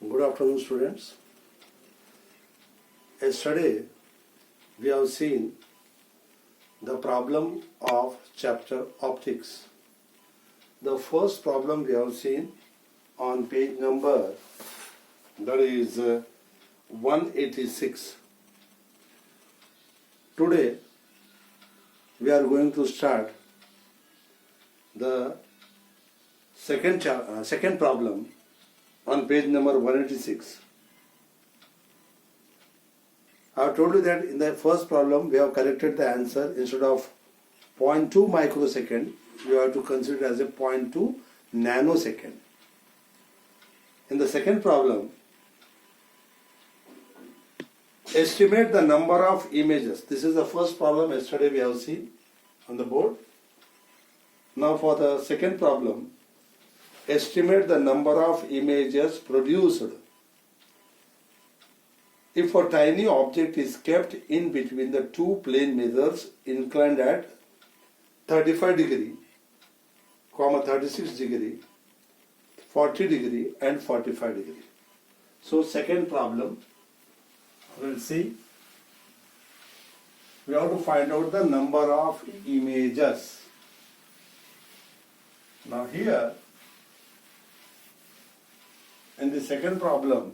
Good afternoon, students. Yesterday, we have seen the problem of chapter optics. The first problem we have seen on page number, that is 186. Today, we are going to start the second problem on page number 186. I have told you that in the first problem we have corrected the answer. Instead of 0.2 microsecond, you have to consider it as a 0.2 nanosecond. In the second problem, estimate the number of images. This is the first problem yesterday we have seen on the board. Now for the second problem, estimate the number of images produced if a tiny object is kept in between the two plane mirrors inclined at 35 degree, 36 degree, 40 degree and 45 degree. So second problem, we'll see. We have to find out the number of images. Now here, in the second problem,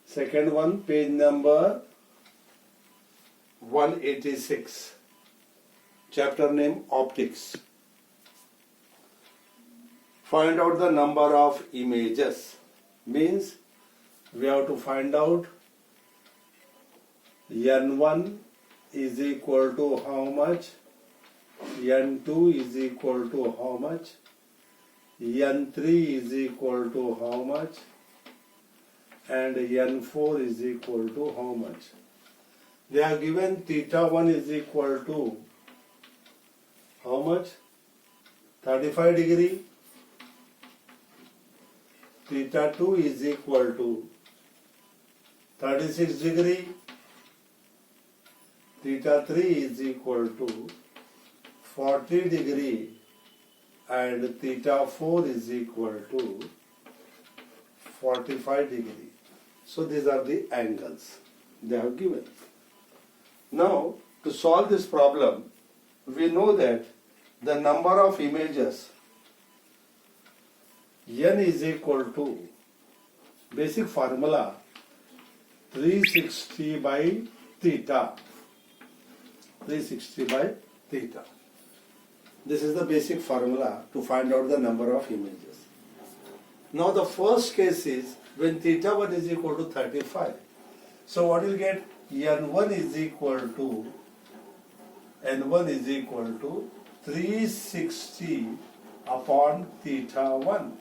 second one, page number 186, chapter name optics. Find out the number of images. Means we have to find out n1 is equal to how much, n2 is equal to how much, n3 is equal to how much, and n4 is equal to how much. They are given theta 1 is equal to how much? 35 degree. Theta 2 is equal to 36 degree. Theta 3 is equal to 40 degree. And theta 4 is equal to 45 degree. So these are the angles they have given. Now to solve this problem, we know that the number of images n is equal to, basic formula, 360 by theta. 360 by theta. This is the basic formula to find out the number of images. Now the first case is when theta 1 is equal to 35. So what will get? n1 is equal to 360 upon theta 1.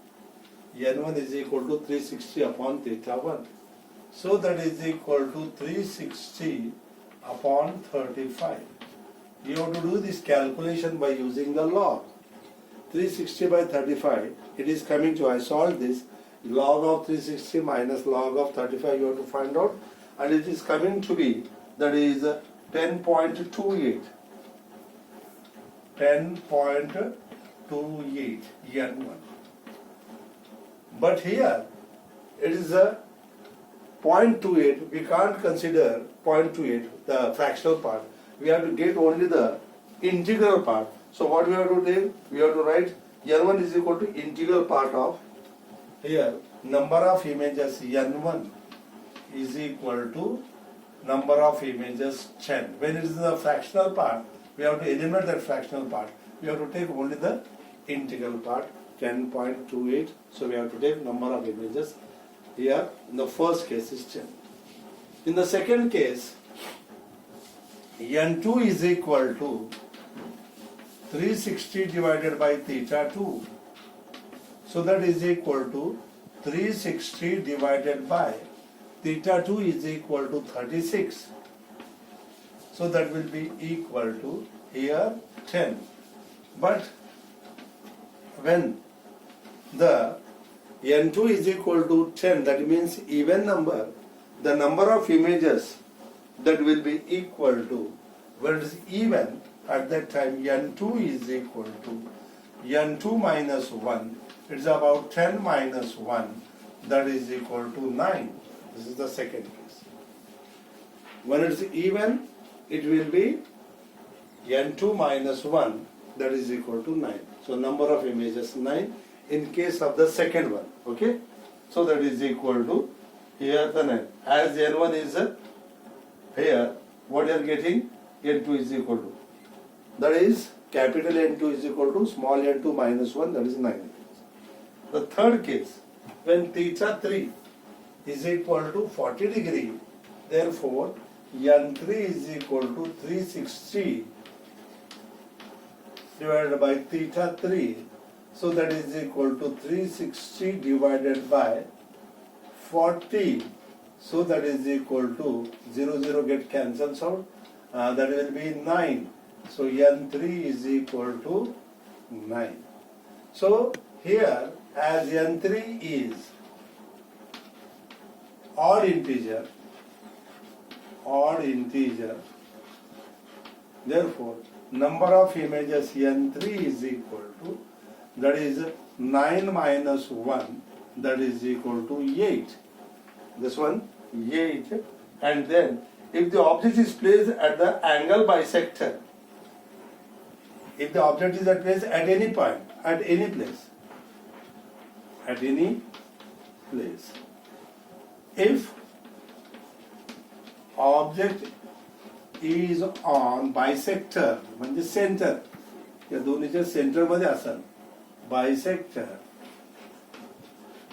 n1 is equal to 360 upon theta 1. So that is equal to 360 upon 35. You have to do this calculation by using the log. 360 by 35, it is coming to, I solved this, log of 360 minus log of 35 you have to find out, and it is coming to be, that is 10.28. 10.28 n1. But here, it is a 0.28, we can't consider 0.28, the fractional part. We have to get only the integral part. So what we have to do? We have to write n1 is equal to integral part of, here, number of images n1 is equal to number of images 10. When it is the fractional part, we have to eliminate that fractional part. We have to take only the integral part, 10.28. So we have to take number of images. Here, in the first case is 10. In the second case, n2 is equal to 360 divided by theta 2. So that is equal to 360 divided by theta 2 is equal to 36. So that will be equal to here 10. But when the n2 is equal to 10, that means even number, the number of images that will be equal to, when it is even, at that time n2 is equal to n2 minus 1, it's about 10 minus 1, that is equal to 9. This is the second case. When it's even, it will be n2 minus 1, that is equal to 9. So number of images 9 in case of the second one. Okay? So that is equal to here the 9. As n1 is here, what you are getting? n2 is equal to. That is capital N2 is equal to small n2 minus 1, that is 9. The third case, when theta 3 is equal to 40 degree, therefore n3 is equal to 360 divided by theta 3. So that is equal to 360 divided by 40. So that is equal to 0, 0 get cancels out. That will be 9. So n3 is equal to 9. So here, as n3 is odd integer, therefore number of images n3 is equal to, that is 9 minus 1, that is equal to 8. This one 8, and then if the object is placed at the angle bisector, if the object is placed at any point, at any place, if object is on bisector, म्हणजे center, या दोन्हीच्या center मध्ये असेल, bisector,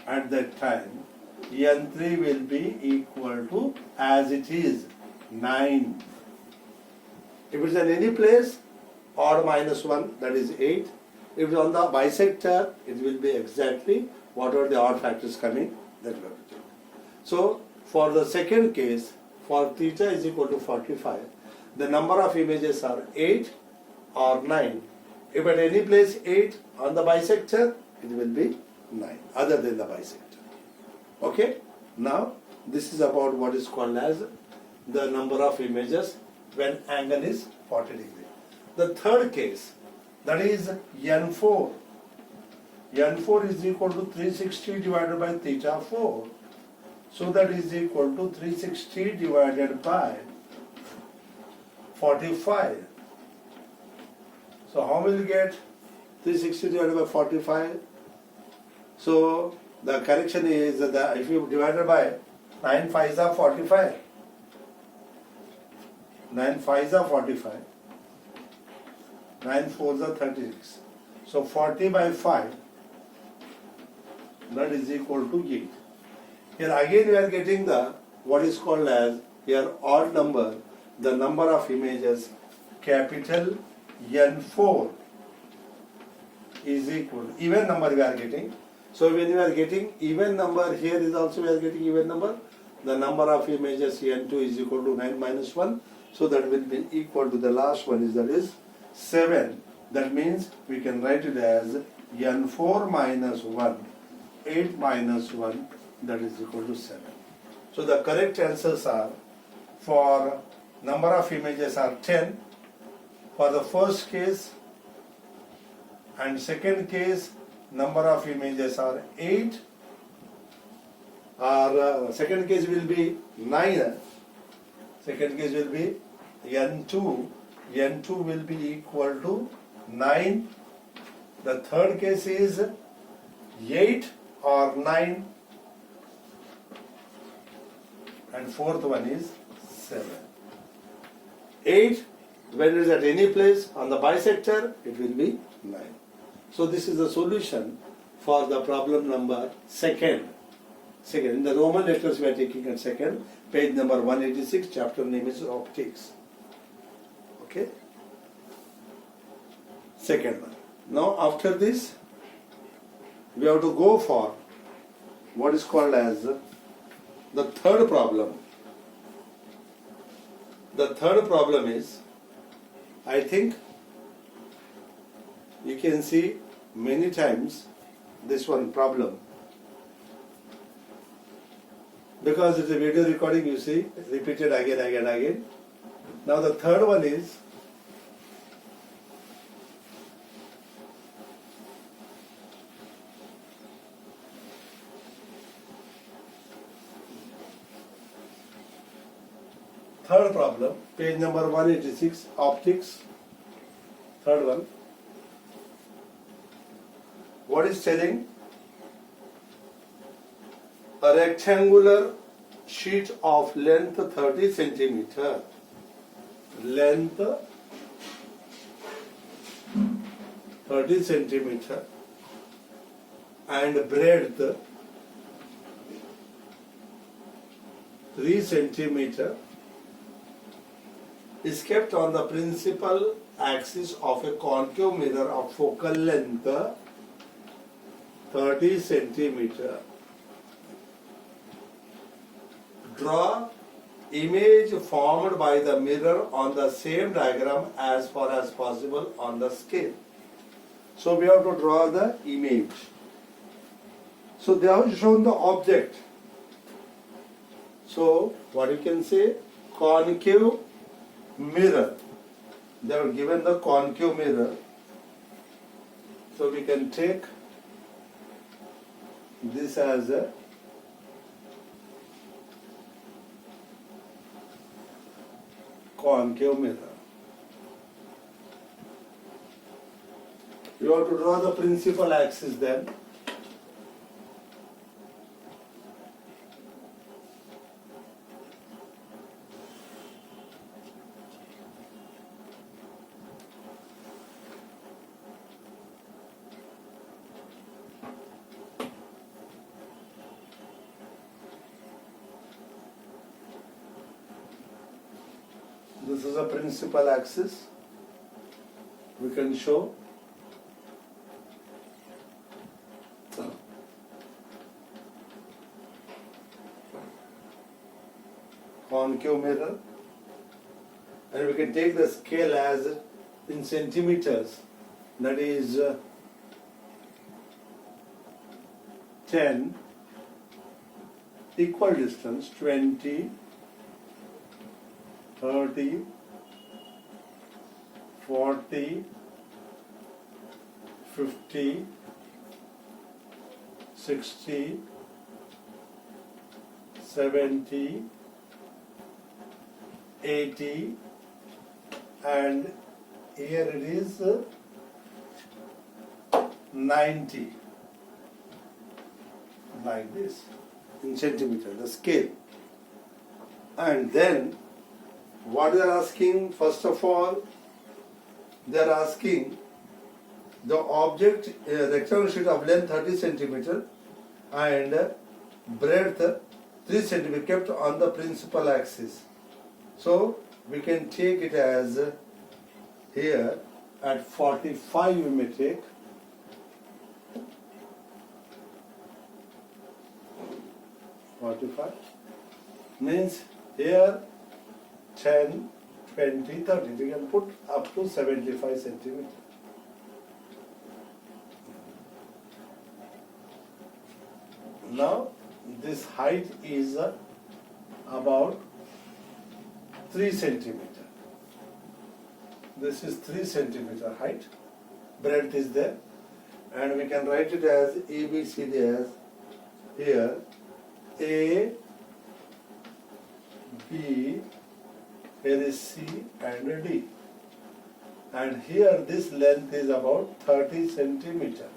at that time n3 will be equal to, as it is, 9. If it is at any place, odd minus 1, that is 8. If it is on the bisector, it will be exactly whatever the odd factors coming, that we have to take. So for the second case, for theta is equal to 45, the number of images are 8 or 9. If at any place 8 on the bisector, it will be 9, other than the bisector. Okay? Now, this is about what is called as the number of images when angle is 40 degree. The third case, that is n4. n4 is equal to 360 divided by theta 4. So that is equal to 360 divided by 45. So how will you get 360 divided by 45? So the correction is that if you divide it by 9 5s are 45. 9 5s are 45. 9 4s are 36. So 40 by 5, that is equal to 8. Here again we are getting the what is called as here odd number, the number of images capital N4 is equal, even number we are getting. So when we are getting even number, here is also we are getting even number, the number of images N2 is equal to 9 minus 1, so that will be equal to the last one is, that is 7. That means we can write it as N4 minus 1, 8 minus 1, that is equal to 7. So the correct answers are, for number of images are 10 for the first case, and second case number of images are 8, or second case will be 9, second case will be N2 will be equal to 9, the third case is 8 or 9, and fourth one is 7. 8, when it is at any place on the bisector, it will be 9. So this is the solution for the problem number second. In the Roman letters we are taking at second, page number 186, chapter name is optics. Okay? Second one. Now after this, we have to go for what is called as the third problem. The third problem is, I think you can see many times this one problem. Because it's a video recording, you see, repeated again. Now the third one is, Third problem, page number 186, optics. Third one. What is telling? A rectangular sheet of length 30 centimeter. Length 30 centimeter and breadth 3 centimeter is kept on the principal axis of a concave mirror of focal length 30 centimeter. Draw image formed by the mirror on the same diagram as far as possible on the scale. So we have to draw the image. So they have shown the object. So what you can say, concave mirror. They have given the concave mirror. So we can take this as a concave mirror. You have to draw the principal axis then. This is a principal axis. We can show. Concave mirror. And we can take the scale as in centimeters. That is 10, equal distance 20, 30, 40, 50, 60, 70, 80, and here it is 90, like this, in centimeter, the scale. And then what they are asking, first of all, they are asking the object, rectangular sheet of length 30 centimeter and breadth 3 centimeter kept on the principal axis. So we can take it as here at 45 we may take. Means here 10, 20, 30. We can put up to 75 centimeter. Now this height is about 3 centimeter. This is 3 centimeter height. Breadth is there. And we can write it as ABCD as here A, B, here is C and D. And here this length is about 30 centimeter.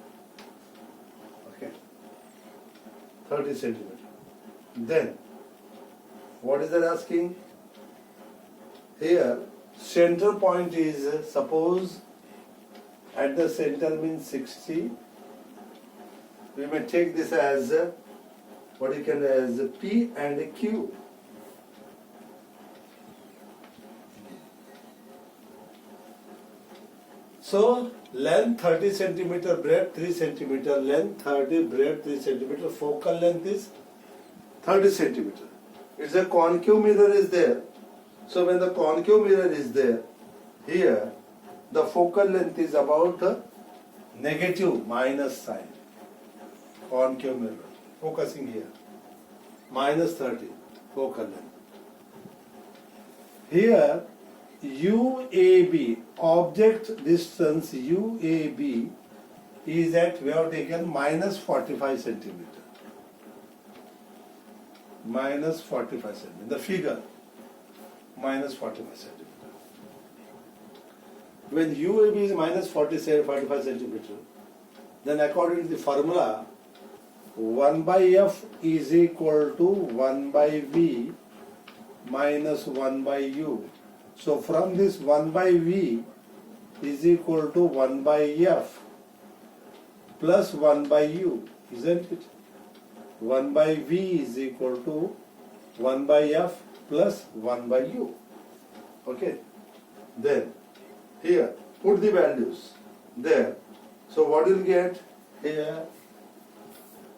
Okay. 30 centimeter. Then, what is that asking? Here, center point is, suppose at the center means 60. We may take this as what you can as P and Q. So length 30 centimeter, breadth 3 centimeter, length 30, breadth 3 centimeter, focal length is 30 centimeter. It's a concave mirror is there. So when the concave mirror is there, here the focal length is about negative minus sign. Concave mirror, focusing here, minus 30 focal length. Here UAB, object distance UAB is at, we have taken minus 45 centimeter. Minus 45 centimeter. The figure minus 45 centimeter. When UAB is minus 45 centimeter, then according to the formula, 1 by F is equal to 1 by V minus 1 by U. So from this 1 by V is equal to 1 by F plus 1 by U, isn't it? 1 by V is equal to 1 by F plus 1 by U. Okay. Then here put the values there. So what you'll get here,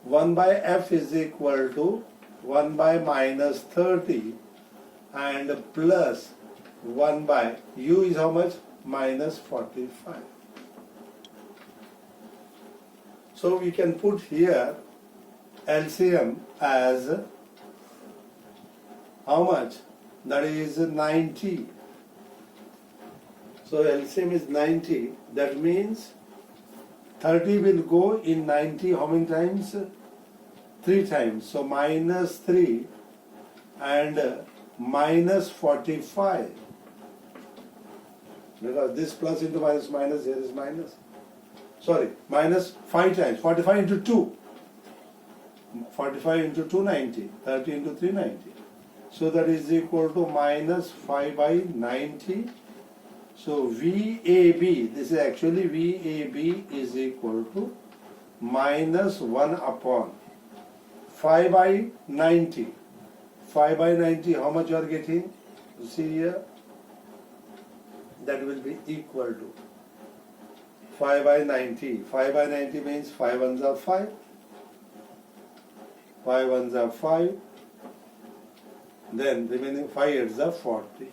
1 by F is equal to 1 by minus 30 and plus 1 by U is how much? Minus 45. So we can put here LCM as how much? That is 90. So LCM is 90. That means 30 will go in 90 how many times? 3 times. So minus 3 and minus 45. Because this plus into minus, here is minus. Sorry, minus 5 times. 45 into 2. 45 into 2, 90. 30 into 3, 90. So that is equal to minus 5 by 90. So VAB, this is actually VAB is equal to minus 1 upon 5 by 90. 5 by 90, how much you are getting? You see here? That will be equal to 5 by 90. 5 by 90 means 5 ones are 5. 5 ones are 5. Then remaining 5 eights are 40.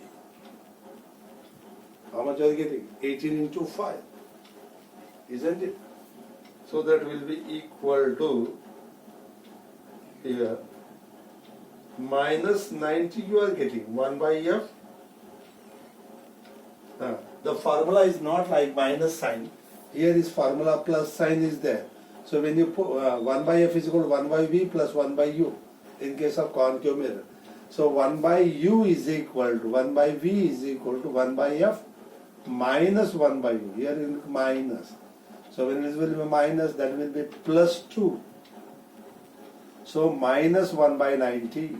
How much are you getting? 18 into 5. Isn't it? So that will be equal to here minus 90 you are getting 1 by F. The formula is not like minus sign. Here is formula plus sign is there. So when you put 1 by F is equal to 1 by V plus 1 by U in case of concave mirror. So 1 by U is equal to 1 by V is equal to 1 by F minus 1 by U. Here in minus. So when this will be minus, that will be plus 2. So minus 1 by 90.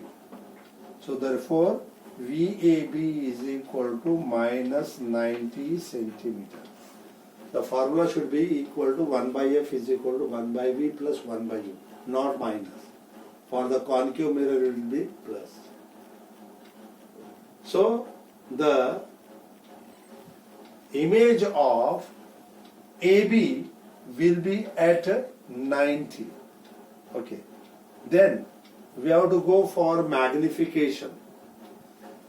So therefore VAB is equal to minus 90 centimeter. The formula should be equal to 1 by F is equal to 1 by V plus 1 by U, not minus. For the concave mirror it will be plus. So the image of AB will be at 90. Okay. Then we have to go for magnification.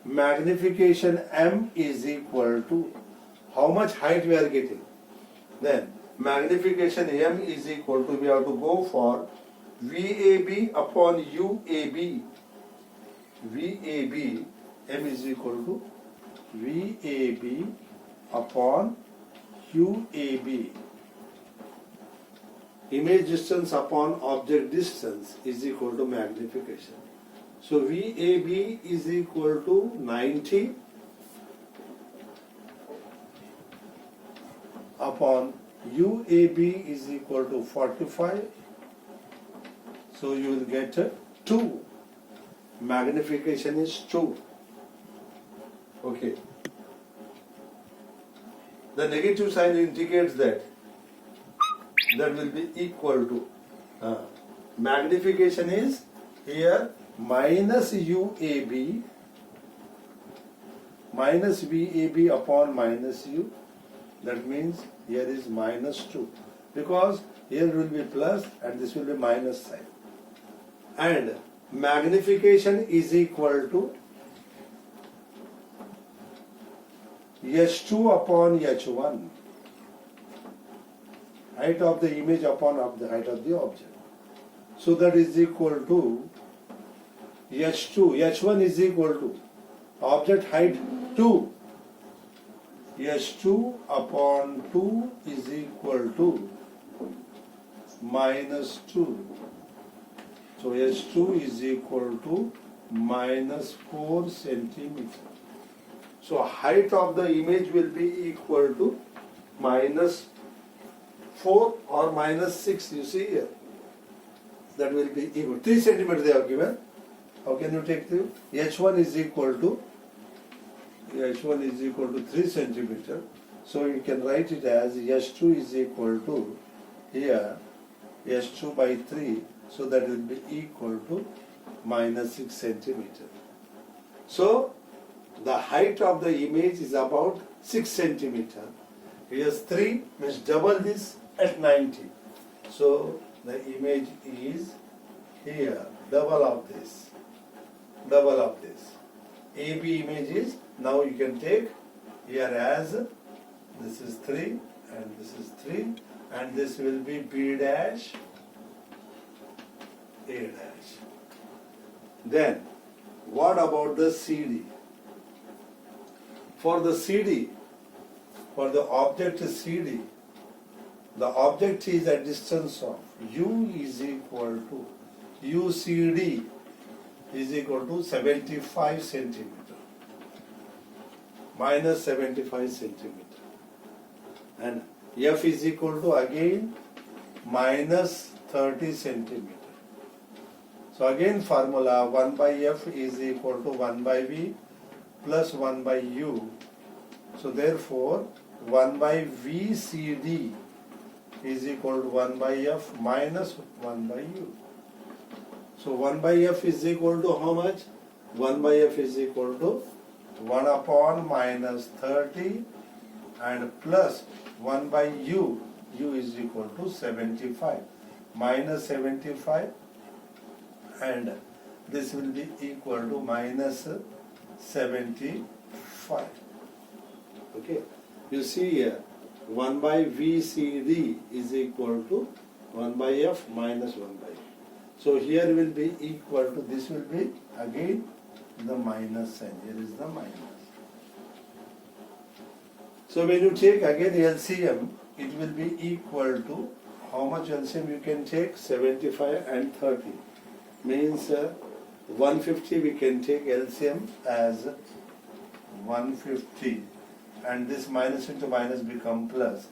Magnification M is equal to how much height we are getting. Then magnification M is equal to, we have to go for VAB upon UAB. VAB, M is equal to VAB upon UAB. Image distance upon object distance is equal to magnification. So VAB is equal to 90 upon UAB is equal to 45. So you will get 2. Magnification is 2. Okay. The negative sign indicates that will be equal to magnification is here minus UAB minus VAB upon minus U. That means here is minus 2 because here will be plus and this will be minus sign. And magnification is equal to H2 upon H1. Height of the image upon the height of the object. So that is equal to H2. H1 is equal to object height 2. H2 upon 2 is equal to minus 2. So H2 is equal to minus 4 centimeter. So height of the image will be equal to minus 4 or minus 6, you see here. That will be equal. 3 centimeters they have given. How can you take the H1 is equal to 3 centimeter. So you can write it as H2 is equal to here H2 by 3. So that will be equal to minus 6 centimeter. So the height of the image is about 6 centimeter. Here's 3 means double this at 90. So the image is here, double of this. AB image is, now you can take here as, this is 3 and this is 3 and this will be B dash, A dash. Then what about the CD? For the CD, for the object CD, the object is a distance of U is equal to UCD is equal to 75 centimeter, minus 75 centimeter, and F is equal to again minus 30 centimeter. So again formula 1 by F is equal to 1 by V plus 1 by U. So therefore 1 by VCD is equal to 1 by F minus 1 by U. So 1 by F is equal to how much? 1 by F is equal to 1 upon minus 30 and plus 1 by U. U is equal to 75. Minus 75 and this will be equal to minus 75. Okay. You see here 1 by VCD is equal to 1 by F minus 1 by U. So here will be equal to, this will be again the minus sign. Here is the minus. So when you take again LCM, it will be equal to, how much LCM you can take? 75 and 30. Means 150 we can take LCM as 150. And this minus into minus become plus.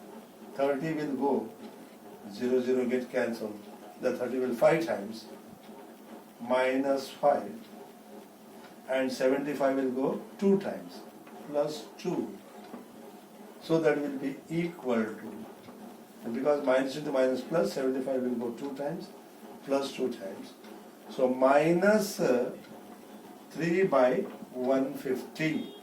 30 will go, 0, 0 get cancelled. The 30 will 5 times, minus 5. And 75 will go 2 times, plus 2. So that will be equal to, and because minus into minus plus, 75 will go 2 times, plus 2 times. So minus 3 by 150.